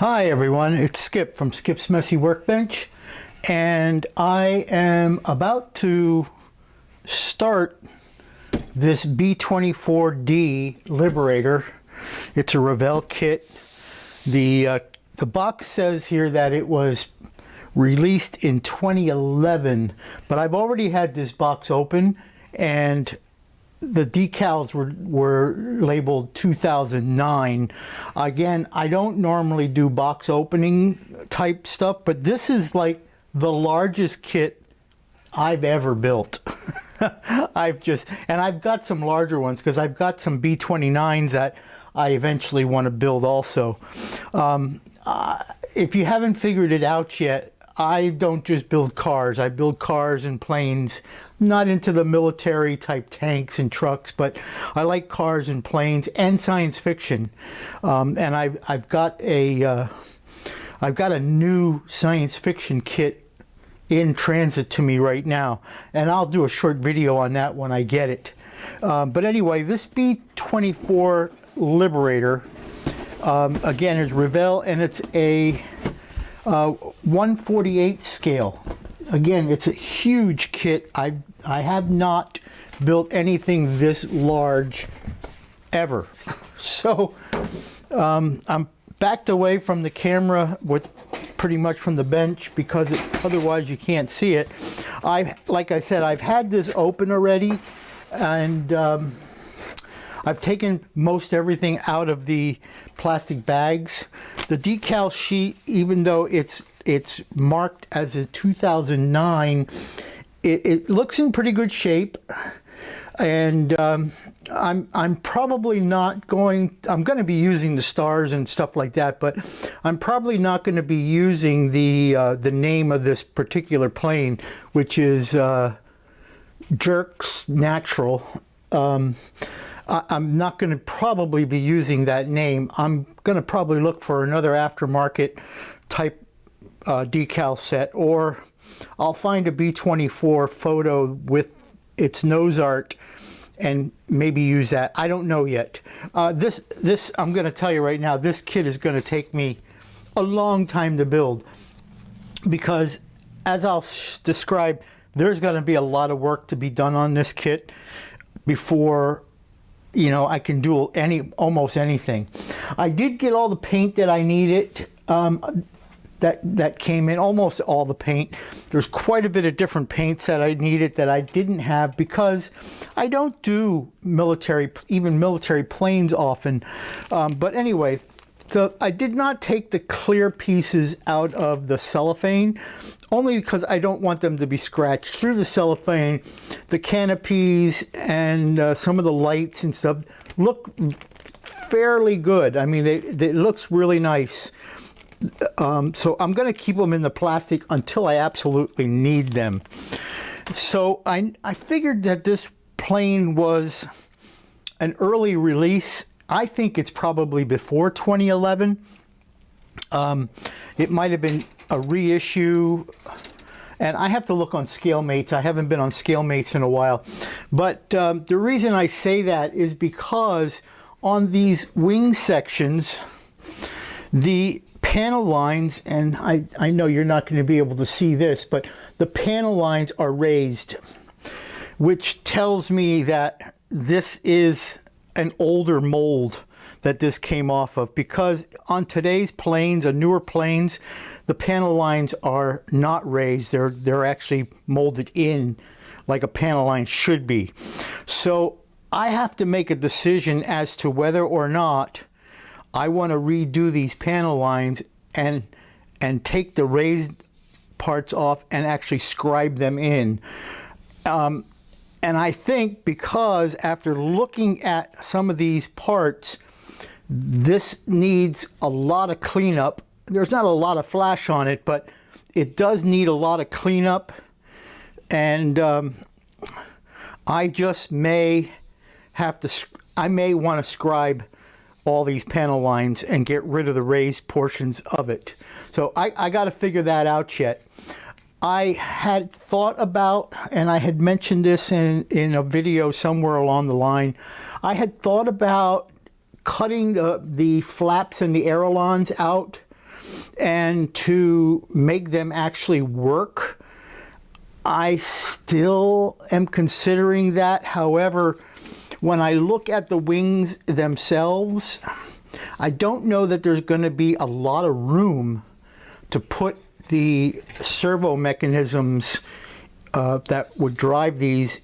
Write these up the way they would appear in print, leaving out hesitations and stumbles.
Hi everyone, it's Skip from Skip's Messy Workbench, and I am about to start this B-24D Liberator. It's a Revell kit. The box says here that it was released in 2011, but I've already had this box open and the decals were labeled 2009. Again, I don't normally do box opening type stuff, but this is like the largest kit I've ever built. I've got some larger ones because I've got some B-29s that I eventually want to build also. If you haven't figured it out yet, I don't just build cars. I build cars and planes. I'm not into the military type tanks and trucks, but I like cars and planes and science fiction. And I've got a new science fiction kit in transit to me right now, and I'll do a short video on that when I get it. But anyway, this B-24 Liberator again is Revell, and it's a 1/48 scale. Again, it's a huge kit. I have not built anything this large ever. So I'm backed away from the camera with pretty much from the bench because otherwise you can't see it. Like I said, I've had this open already, and I've taken most everything out of the plastic bags. The decal sheet, even though it's marked as a 2009, it looks in pretty good shape. And I'm probably not going. I'm going to be using the stars and stuff like that, but I'm probably not going to be using the name of this particular plane, which is Jerks Natural. I'm not going to probably be using that name. I'm going to probably look for another aftermarket type decal set, or I'll find a B-24 photo with its nose art and maybe use that. I don't know yet. This I'm going to tell you right now, this kit is going to take me a long time to build because, as I'll describe, there's going to be a lot of work to be done on this kit before I can do almost anything. I did get all the paint that I needed. That came in, almost all the paint. There's quite a bit of different paints that I needed that I didn't have because I don't do even military planes often. But anyway, so I did not take the clear pieces out of the cellophane, only because I don't want them to be scratched through the cellophane. The canopies and some of the lights and stuff look fairly good. I mean, it looks really nice. So I'm going to keep them in the plastic until I absolutely need them. So I figured that this plane was an early release. I think it's probably before 2011. It might have been a reissue, and I have to look on ScaleMates. I haven't been on ScaleMates in a while. But the reason I say that is because on these wing sections, the panel lines, and I know you're not going to be able to see this, but the panel lines are raised, which tells me that this is an older mold that this came off of, because on today's planes, on newer planes, the panel lines are not raised. They're actually molded in like a panel line should be. So I have to make a decision as to whether or not I want to redo these panel lines and take the raised parts off and actually scribe them in. And I think because after looking at some of these parts, this needs a lot of cleanup. There's not a lot of flash on it, but it does need a lot of cleanup. And I just may have to, I may want to scribe all these panel lines and get rid of the raised portions of it. So I got to figure that out yet. I had thought about, and I had mentioned this in a video somewhere along the line, I had thought about cutting the flaps and the ailerons out And to make them actually work, I still am considering that. However, when I look at the wings themselves, I don't know that there's going to be a lot of room to put the servo mechanisms that would drive these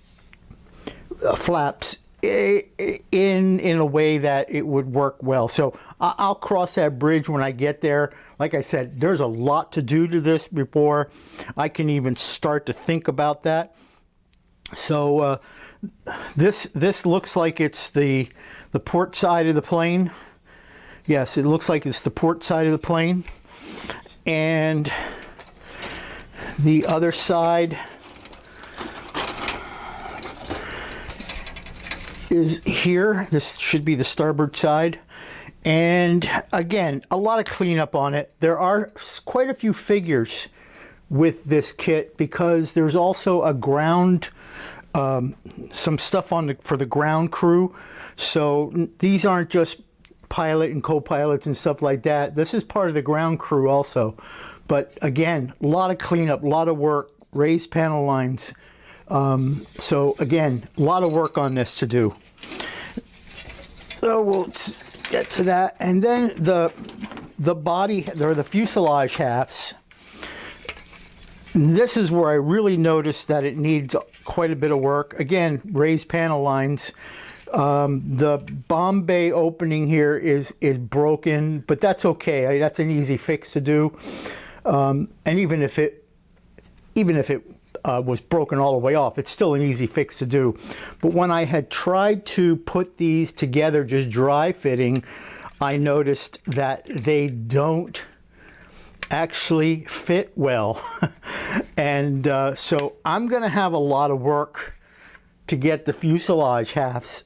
flaps in a way that it would work well. So I'll cross that bridge when I get there. Like I said, there's a lot to do to this before I can even start to think about that. So this looks like it's the port side of the plane. Yes, it looks like it's the port side of the plane. And the other side is here. This should be the starboard side. And again, a lot of cleanup on it. There are quite a few figures with this kit because there's also a ground, some stuff for the ground crew. So these aren't just pilot and co-pilots and stuff like that. This is part of the ground crew also. But again, a lot of cleanup, a lot of work, raised panel lines. So again, a lot of work on this to do. So we'll get to that. And then the body, or the fuselage halves. This is where I really noticed that it needs quite a bit of work. Again, raised panel lines. The bomb bay opening here is broken, but that's okay. That's an easy fix to do. And even if it was broken all the way off, it's still an easy fix to do. But when I had tried to put these together, just dry fitting, I noticed that they don't actually fit well. And so I'm going to have a lot of work to get the fuselage halves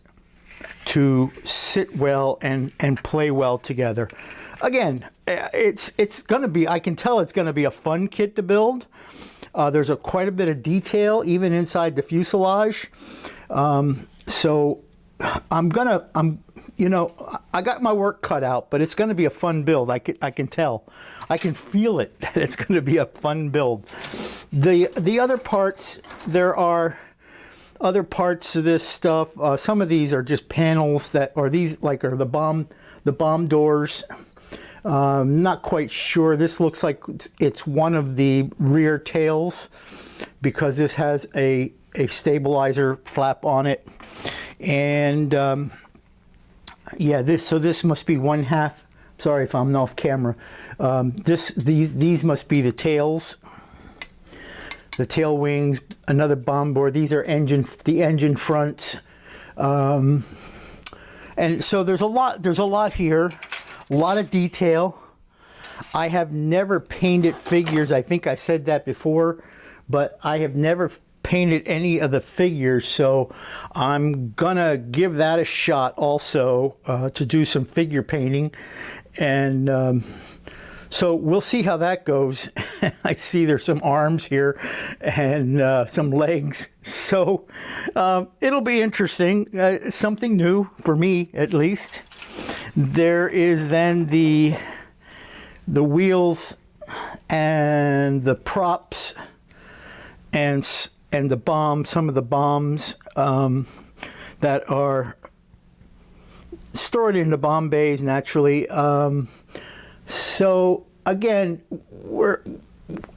to sit well and play well together. Again, it's going to be, I can tell it's going to be a fun kit to build. There's quite a bit of detail even inside the fuselage. So you know, I got my work cut out, but it's going to be a fun build. I can tell. I can feel it that it's going to be a fun build. The other parts, there are other parts of this stuff. Some of these are just panels that, or these like are the bomb doors. Not quite sure. This looks like it's one of the rear tails because this has a stabilizer flap on it. And yeah, this must be one half. Sorry if I'm off camera. These must be the tails. The tail wings, another bomb board. These are the engine fronts. And so there's a lot here. A lot of detail. I have never painted figures. I think I said that before, but I have never painted any of the figures, so I'm gonna give that a shot also to do some figure painting. And so we'll see how that goes. I see there's some arms here and some legs, so it'll be interesting, something new for me at least. There is then the wheels and the props and the bombs, some of the bombs that are stored in the bomb bays naturally. So again, we're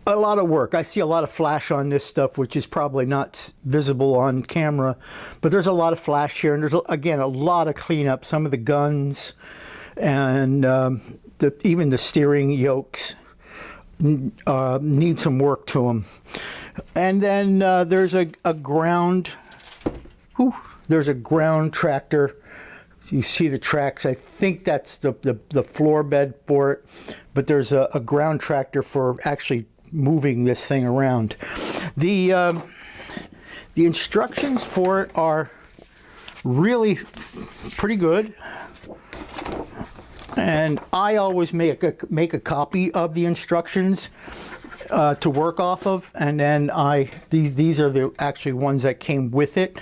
a lot of work. I see a lot of flash on this stuff, which is probably not visible on camera, but there's a lot of flash here, and there's again a lot of cleanup. Some of the guns and even the steering yokes need some work to them. And then there's a ground. There's a ground tractor. You see the tracks. I think that's the floor bed for it, but there's a ground tractor for actually moving this thing around. The instructions for it are really pretty good, and I always make a copy of the instructions to work off of, and then these are the actually ones that came with it,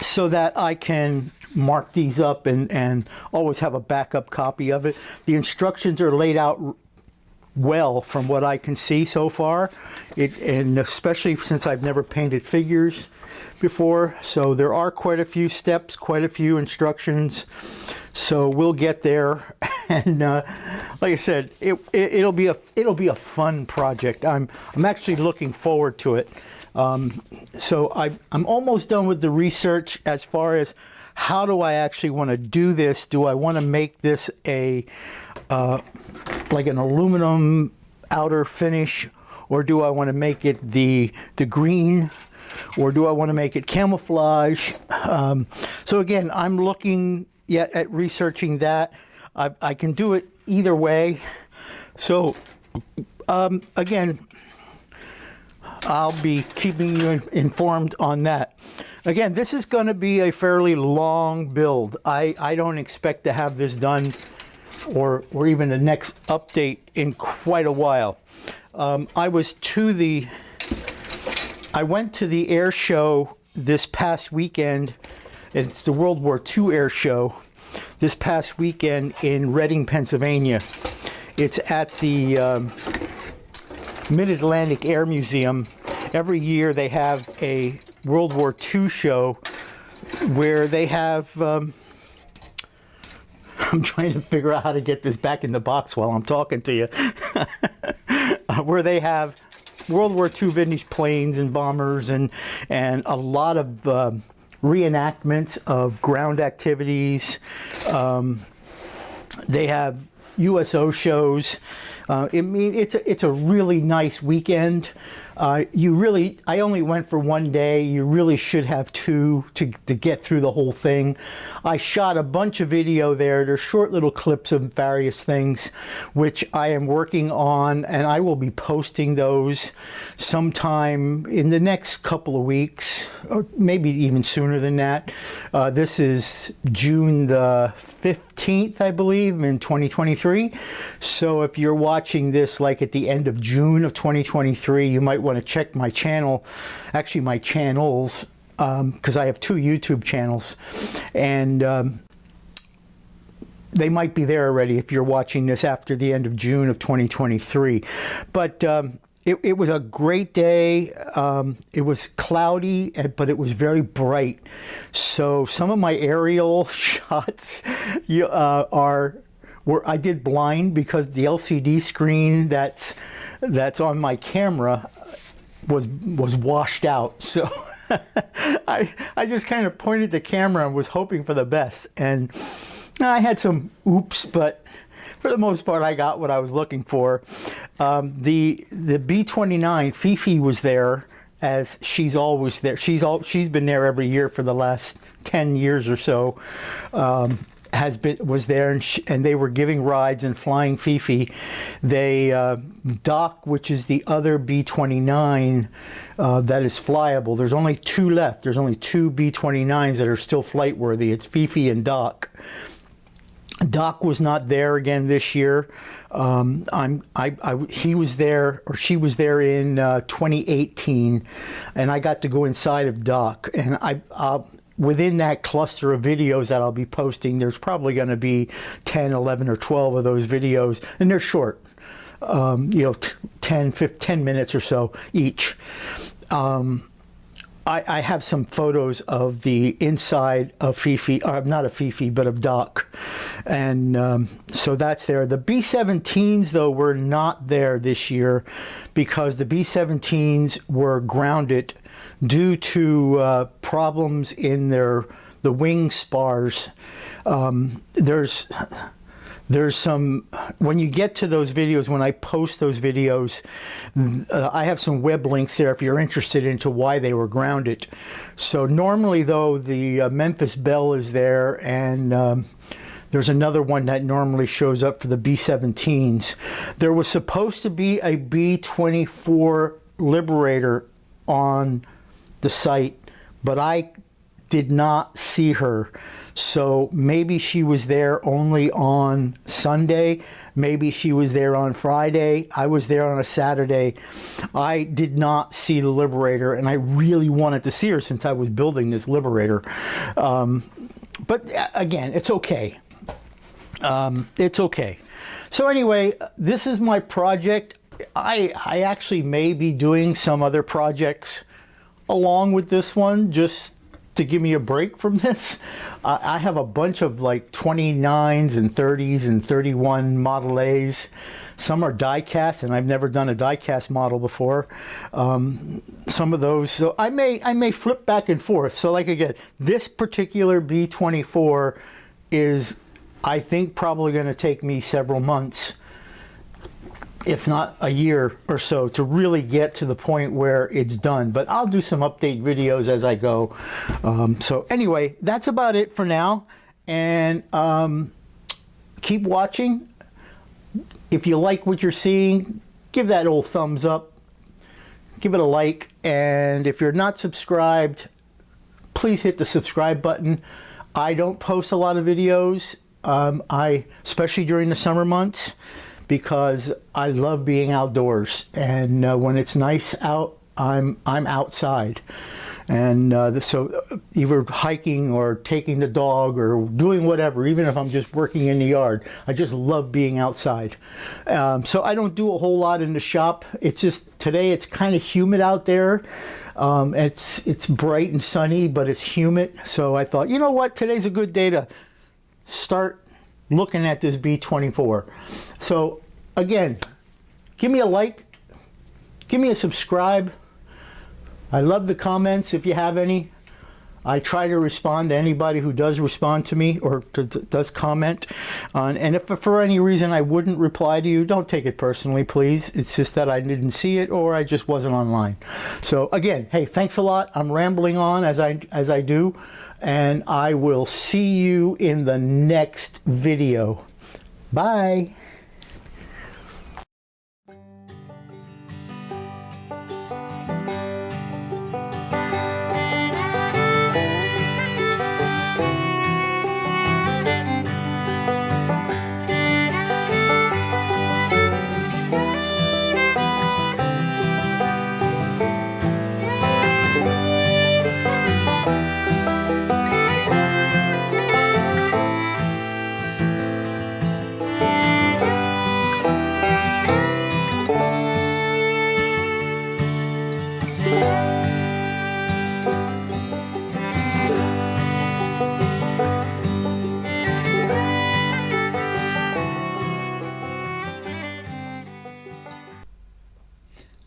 so that I can mark these up and always have a backup copy of it. The instructions are laid out well from what I can see so far, and especially since I've never painted figures before, so there are quite a few steps, quite a few instructions, so we'll get there. And like I said, it'll be a fun project. I'm actually looking forward to it. So I'm almost done with the research as far as how do I actually want to do this. Do I want to make this a like an aluminum outer finish, or do I want to make it the green, or do I want to make it camouflage? So again, I'm looking yet at researching that. I can do it either way. So again, I'll be keeping you informed on that. Again, this is going to be a fairly long build. I don't expect to have this done or even the next update in quite a while. I went to the air show this past weekend. It's the World War II air show this past weekend in Reading, Pennsylvania. It's at the Mid-Atlantic Air Museum. Every year they have a World War II show where they have I'm trying to figure out how to get this back in the box while I'm talking to you. Where they have World War II vintage planes and bombers and a lot of reenactments of ground activities. They have USO shows. It's a really nice weekend. I only went for one day. You really should have two to get through the whole thing. I shot a bunch of video there. They're short little clips of various things, which I am working on, and I will be posting those sometime in the next couple of weeks, or maybe even sooner than that. This is June the 15th, I believe, in 2023. So if you're watching this like at the end of June of 2023, you might want to check my channel, actually my channels, because I have two YouTube channels, and they might be there already if you're watching this after the end of June of 2023. But it was a great day. It was cloudy, but it was very bright. So some of my aerial shots I did blind because the LCD screen that's on my camera was washed out. So I just kind of pointed the camera and was hoping for the best. And I had some oops, but for the most part, I got what I was looking for. The B-29, Fifi was there, as she's always there. She's been there every year for the last 10 years or so. Was there, and they were giving rides and flying Fifi. Doc, which is the other B-29 that is flyable. There's only two left. There's only two B-29s that are still flight worthy. It's Fifi and Doc. Doc was not there again this year. He was there, or she was there in 2018, and I got to go inside of Doc. And within that cluster of videos that I'll be posting, there's probably going to be 10, 11, or 12 of those videos, and they're short, 10 minutes or so each. I have some photos of the inside of Fifi, not of Fifi, but of Doc. And so that's there. The B-17s, though, were not there this year because the B-17s were grounded due to problems in the wing spars. There's some, when you get to those videos, when I post those videos, I have some web links there if you're interested into why they were grounded. So normally, though, the Memphis Belle is there, and there's another one that normally shows up for the B-17s. There was supposed to be a B-24 Liberator on the site, but I did not see her. So maybe she was there only on Sunday. Maybe she was there on Friday. I was there on a Saturday. I did not see the Liberator, and I really wanted to see her since I was building this Liberator. But again, it's okay. It's okay. So anyway, this is my project. I actually may be doing some other projects along with this one, just to give me a break from this. I have a bunch of like 29s and 30s and 31 Model A's. Some are die cast, and I've never done a die cast model before. Some of those, so I may flip back and forth. So like again, this particular B-24 is, I think, probably going to take me several months, if not a year or so, to really get to the point where it's done. But I'll do some update videos as I go. So anyway, that's about it for now. And keep watching. If you like what you're seeing, give that old thumbs up. Give it a like. And if you're not subscribed, please hit the subscribe button. I don't post a lot of videos, especially during the summer months, because I love being outdoors, and when it's nice out, I'm outside, and so either hiking or taking the dog or doing whatever, even if I'm just working in the yard, I just love being outside. So I don't do a whole lot in the shop. It's just today it's kind of humid out there. It's bright and sunny, but it's humid. So I thought, you know what, today's a good day to start looking at this B-24. So again, give me a like, give me a subscribe. I love the comments if you have any. I try to respond to anybody who does respond to me or does comment on, and if for any reason I wouldn't reply to you, don't take it personally, please. It's just that I didn't see it or I just wasn't online. So again, hey, thanks a lot. I'm rambling on as I do, and I will see you in the next video. Bye.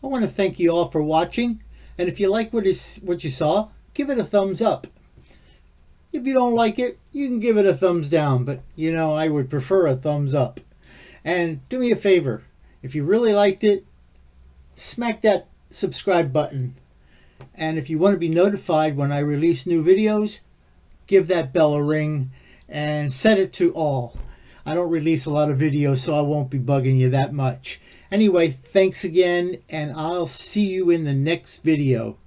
I want to thank you all for watching, and if you like what you saw, give it a thumbs up. If you don't like it, you can give it a thumbs down, but you know, I would prefer a thumbs up. And do me a favor, if you really liked it, smack that subscribe button. And if you want to be notified when I release new videos, give that bell a ring and set it to all. I don't release a lot of videos, so I won't be bugging you that much. Anyway, thanks again, and I'll see you in the next video.